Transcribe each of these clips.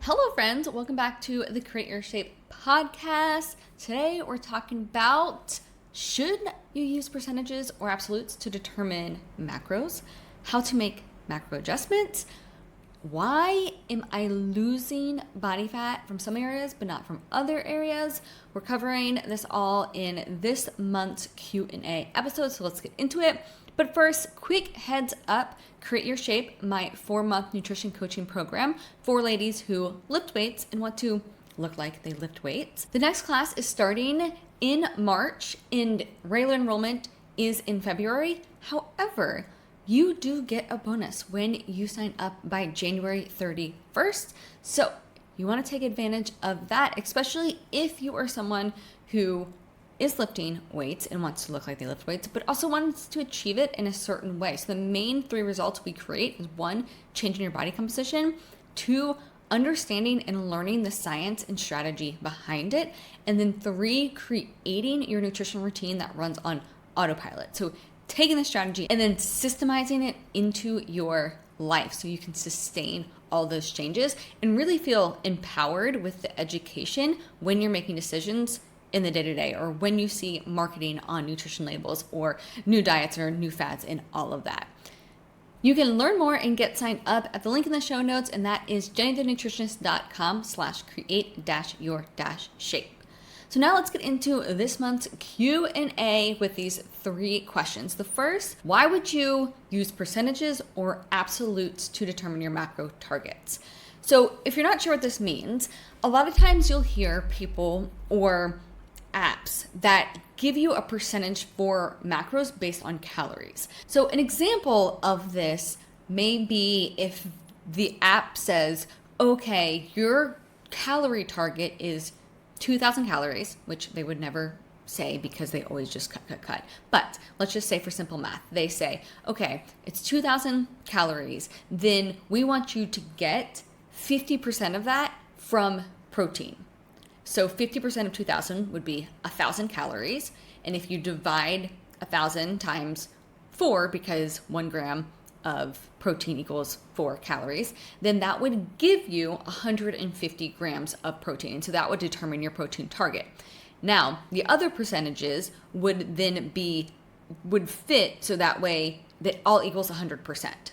Hello friends, welcome back to the Create Your Shape podcast. Today we're talking about should you use percentages or absolutes to determine macros, how to make macro adjustments, why am I losing body fat from some areas but not from other areas. We're covering this all in this month's Q&A episode, so let's get into it. But first, quick heads up, Create Your Shape, my 4-month nutrition coaching program for ladies who lift weights and want to look like they lift weights. The next class is starting in March and regular enrollment is in February. However, you do get a bonus when you sign up by January 31st. So you want to take advantage of that, especially if you are someone who is lifting weights and wants to look like they lift weights, but also wants to achieve it in a certain way. So the main 3 results we create is 1, changing your body composition, 2, understanding and learning the science and strategy behind it, and then 3, creating your nutrition routine that runs on autopilot. So taking the strategy and then systemizing it into your life so you can sustain all those changes and really feel empowered with the education when you're making decisions in the day-to-day, or when you see marketing on nutrition labels or new diets or new fads and all of that. You can learn more and get signed up at the link in the show notes, and that is jennythenutritionist.com/create-your-shape. So now let's get into this month's Q&A with these 3 questions. The first, why would you use percentages or absolutes to determine your macro targets? So if you're not sure what this means, a lot of times you'll hear people or apps that give you a percentage for macros based on calories. So an example of this may be if the app says, okay, your calorie target is 2,000 calories, which they would never say because they always just cut. But let's just say for simple math, they say, okay, it's 2,000 calories. Then we want you to get 50% of that from protein. So 50% of 2,000 would be 1,000 calories. And if you divide 1,000 times 4, because 1 gram of protein equals 4 calories, then that would give you 150 grams of protein. So that would determine your protein target. Now, the other percentages would then would fit so that way that all equals 100%.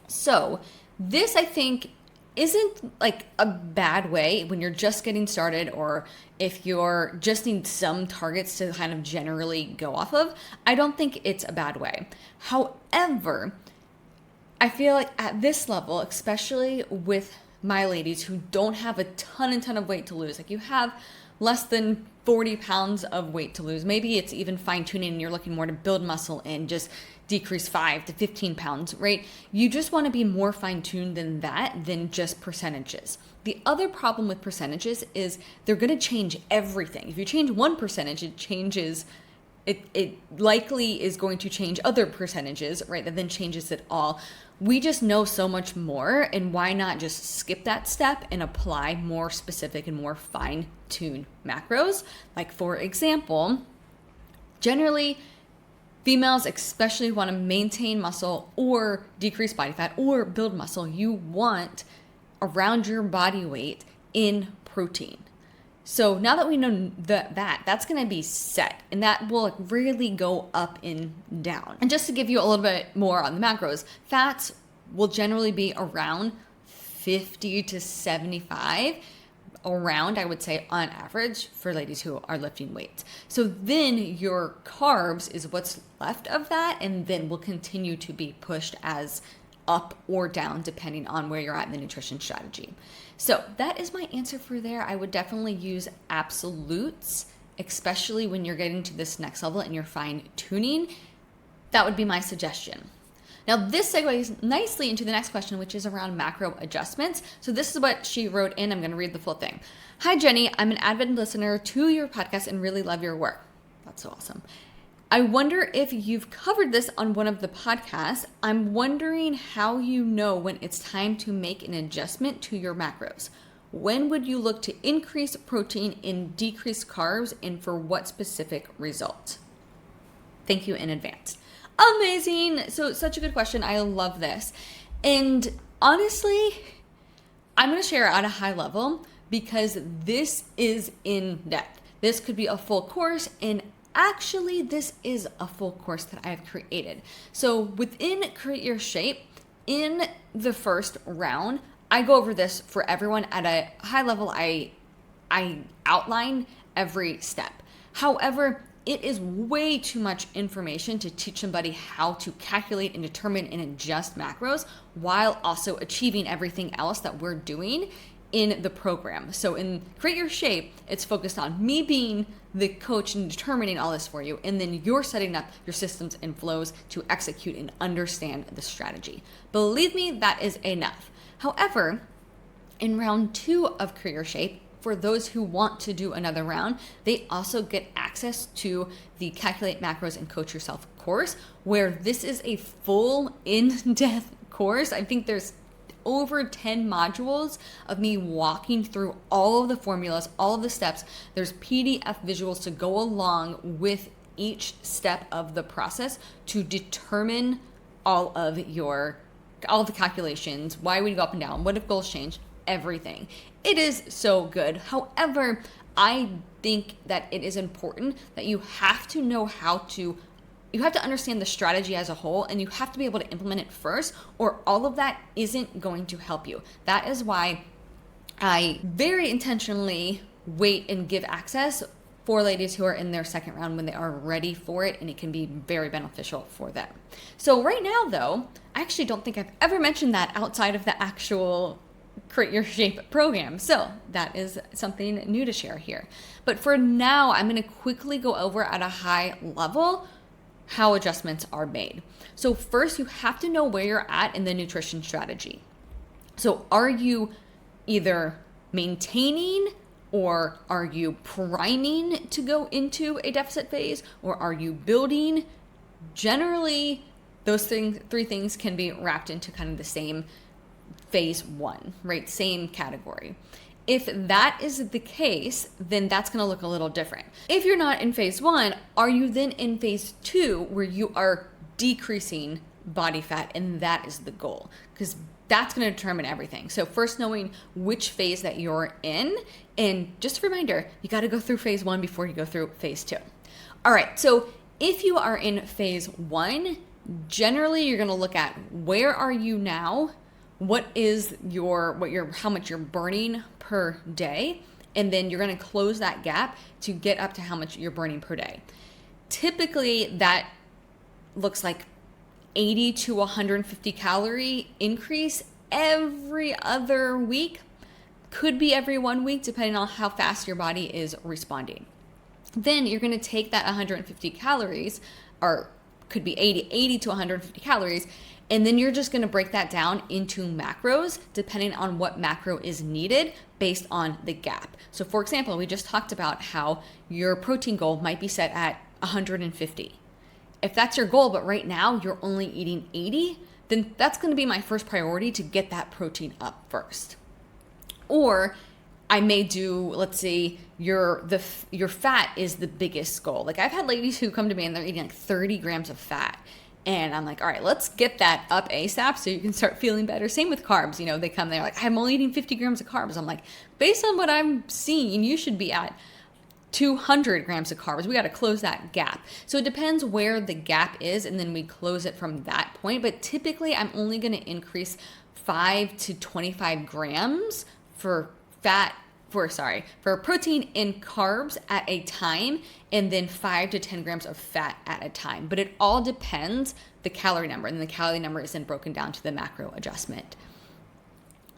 So this, I think, isn't like a bad way when you're just getting started, or if you're just need some targets to kind of generally go off of. I don't think it's a bad way. However, I feel like at this level, especially with my ladies who don't have a ton of weight to lose, like you have less than 40 pounds of weight to lose. Maybe it's even fine tuning and you're looking more to build muscle and just decrease 5 to 15 pounds, right? You just want to be more fine tuned than that, than just percentages. The other problem with percentages is they're going to change everything. If you change one percentage, it likely is going to change other percentages, right? That then changes it all. We just know so much more, and why not just skip that step and apply more specific and more fine-tuned macros? Like for example, generally females especially want to maintain muscle or decrease body fat or build muscle. You want around your body weight in protein. So now that we know that's going to be set, and that will really go up and down. And just to give you a little bit more on the macros, fats will generally be around 50 to 75, around, I would say, on average for ladies who are lifting weights. So then your carbs is what's left of that, and then will continue to be pushed as up or down depending on where you're at in the nutrition strategy. So that is my answer for there. I would definitely use absolutes, especially when you're getting to this next level and you're fine tuning. That would be my suggestion. Now this segues nicely into the next question, which is around macro adjustments. So this is what she wrote in. I'm going to read the full thing. Hi Jenny, I'm an avid listener to your podcast and really love your work. That's so awesome. I wonder if you've covered this on one of the podcasts. I'm wondering how you know when it's time to make an adjustment to your macros. When would you look to increase protein and decrease carbs, and for what specific result? Thank you in advance. Amazing. So such a good question. I love this. And honestly, I'm going to share at a high level because this is in depth. This could be a full course, and actually this is a full course that I've created. So within Create Your Shape, in the first round, I go over this for everyone at a high level. I outline every step. However, it is way too much information to teach somebody how to calculate and determine and adjust macros while also achieving everything else that we're doing in the program. So in Create Your Shape, it's focused on me being the coach and determining all this for you, and then you're setting up your systems and flows to execute and understand the strategy. Believe me, that is enough. However, in round 2 of Create Your Shape, for those who want to do another round, they also get access to the Calculate Macros and Coach Yourself course, where this is a full in-depth course. I think there's over 10 modules of me walking through all of the formulas, all of the steps. There's PDF visuals to go along with each step of the process to determine all of the calculations, why we go up and down, what if goals change, everything. It is so good. However, I think that it is important that you have to know you have to understand the strategy as a whole, and you have to be able to implement it first, or all of that isn't going to help you. That is why I very intentionally wait and give access for ladies who are in their second round when they are ready for it, and it can be very beneficial for them. So right now, though, I actually don't think I've ever mentioned that outside of the actual Create Your Shape program. So that is something new to share here. But for now, I'm going to quickly go over at a high level how adjustments are made. So first, you have to know where you're at in the nutrition strategy. So are you either maintaining, or are you priming to go into a deficit phase, or are you building? Generally, those three things can be wrapped into kind of the same phase 1, right? Same category. If that is the case, then that's going to look a little different. If you're not in phase 1, are you then in phase 2 where you are decreasing body fat, and that is the goal? Because that's going to determine everything. So first, knowing which phase that you're in, and just a reminder, you got to go through phase 1 before you go through phase 2. All right, so if you are in phase 1, generally you're going to look at where are you now, how much you're burning per day, and then you're going to close that gap to get up to how much you're burning per day. Typically, that looks like 80 to 150 calorie increase every other week. Could be every 1 week, depending on how fast your body is responding. Then you're going to take that 150 calories, or could be 80 to 150 calories, and then you're just going to break that down into macros depending on what macro is needed based on the gap. So for example, we just talked about how your protein goal might be set at 150. If that's your goal, but right now you're only eating 80, then that's going to be my first priority to get that protein up first. Or I may do, let's say your fat is the biggest goal. Like I've had ladies who come to me and they're eating like 30 grams of fat. And I'm like, all right, let's get that up ASAP so you can start feeling better. Same with carbs. You know, they come, they're like, I'm only eating 50 grams of carbs. I'm like, based on what I'm seeing, you should be at 200 grams of carbs. We got to close that gap. So it depends where the gap is, and then we close it from that point. But typically, I'm only going to increase 5 to 25 grams for protein and carbs at a time, and then 5 to 10 grams of fat at a time. But it all depends the calorie number, and the calorie number is then broken down to the macro adjustment.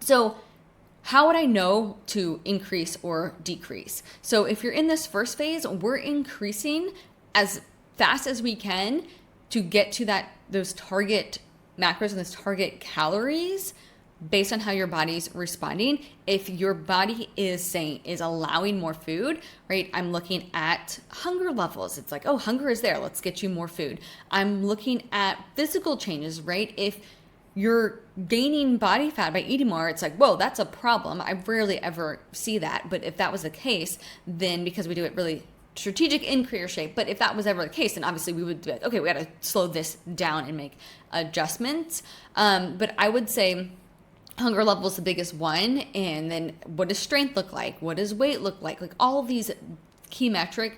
So how would I know to increase or decrease? So if you're in this first phase, we're increasing as fast as we can to get to those target macros and those target calories based on how your body's responding. If your body is allowing more food, right? I'm looking at hunger levels. It's like, oh, hunger is there. Let's get you more food. I'm looking at physical changes, right? If you're gaining body fat by eating more, it's like, whoa, that's a problem. I rarely ever see that. But if that was the case, then because we do it really strategic in Create Your Shape, but if that was ever the case, then obviously we would be like, okay, we got to slow this down and make adjustments. But I would say Hunger level is the biggest one. And then what does strength look like? What does weight look like? Like all of these key metrics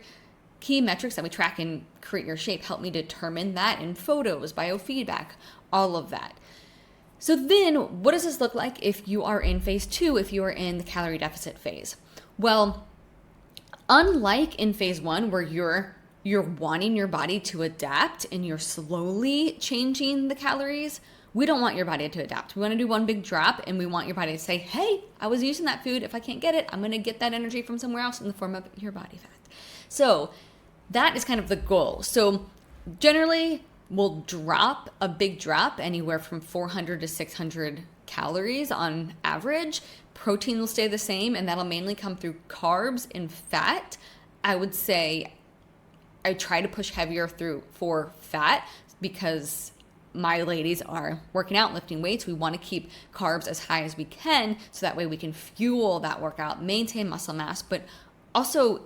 that we track in Create Your Shape help me determine that in photos, biofeedback, all of that. So then what does this look like if you are in phase 2, if you are in the calorie deficit phase? Well, unlike in phase 1 where you're wanting your body to adapt and you're slowly changing the calories, we don't want your body to adapt. We want to do one big drop, and we want your body to say, hey, I was using that food. If I can't get it, I'm going to get that energy from somewhere else in the form of your body fat. So that is kind of the goal. So generally, we'll drop a big drop anywhere from 400 to 600 calories on average. Protein will stay the same, and that'll mainly come through carbs and fat. I would say I try to push heavier for fat because my ladies are working out, lifting weights. We want to keep carbs as high as we can so that way we can fuel that workout, maintain muscle mass, but also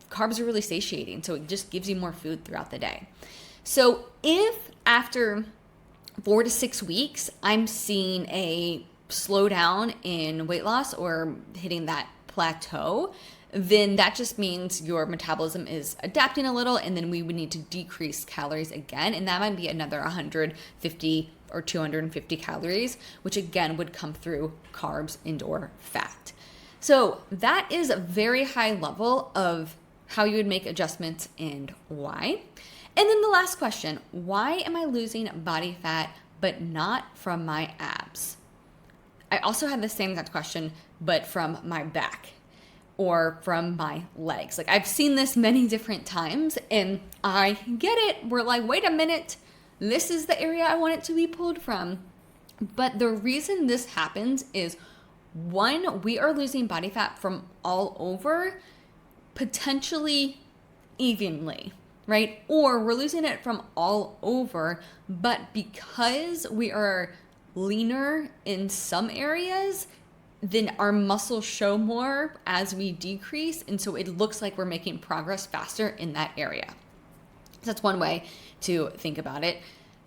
carbs are really satiating, so it just gives you more food throughout the day. So if after 4 to 6 weeks, I'm seeing a slowdown in weight loss or hitting that plateau, then that just means your metabolism is adapting a little, and then we would need to decrease calories again, and that might be another 150 or 250 calories, which again would come through carbs and or fat. So that is a very high level of how you would make adjustments and why. And then the last question, why am I losing body fat but not from my abs? I also had the same exact question, but from my back or from my legs. Like I've seen this many different times, and I get it. We're like, wait a minute, this is the area I want it to be pulled from. But the reason this happens is, one, we are losing body fat from all over, potentially evenly, right? Or we're losing it from all over, but because we are leaner in some areas, then our muscles show more as we decrease. And so it looks like we're making progress faster in that area. So that's one way to think about it.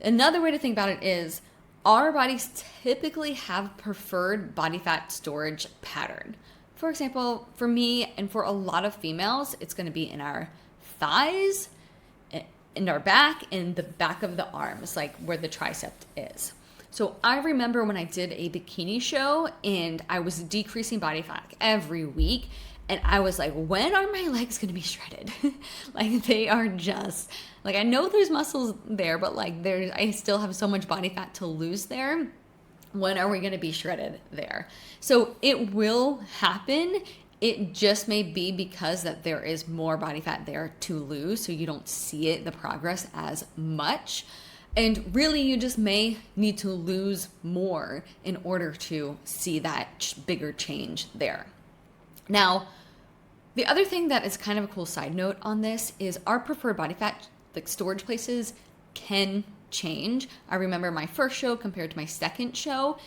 Another way to think about it is our bodies typically have preferred body fat storage pattern. For example, for me and for a lot of females, it's going to be in our thighs, in our back, in the back of the arms, like where the tricep is. So I remember when I did a bikini show and I was decreasing body fat every week, and I was like, when are my legs going to be shredded? Like they are just, like I know there's muscles there, but like I still have so much body fat to lose there. When are we going to be shredded there? So it will happen. It just may be because that there is more body fat there to lose, so you don't see it, the progress as much. And really, you just may need to lose more in order to see that bigger change there. Now, the other thing that is kind of a cool side note on this is our preferred body fat, like storage places, can change. I remember my first show compared to my second show,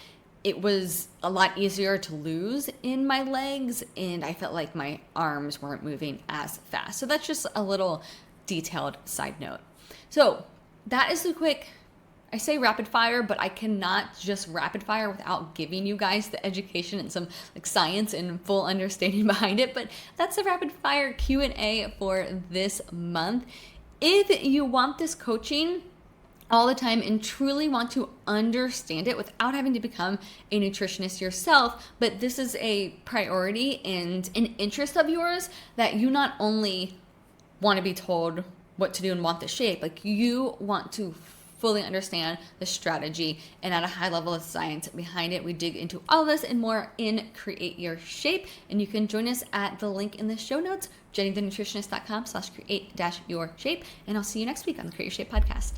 it was a lot easier to lose in my legs, and I felt like my arms weren't moving as fast. So that's just a little detailed side note. So that is the quick, I say rapid fire, but I cannot just rapid fire without giving you guys the education and some like science and full understanding behind it. But that's the rapid fire Q&A for this month. If you want this coaching all the time and truly want to understand it without having to become a nutritionist yourself, but this is a priority and an interest of yours, that you not only want to be told what to do and want the shape, like you want to fully understand the strategy and at a high level of science behind it. We dig into all this and more in Create Your Shape, and you can join us at the link in the show notes, jennythenutritionist.com/create-your-shape, and I'll see you next week on the Create Your Shape podcast.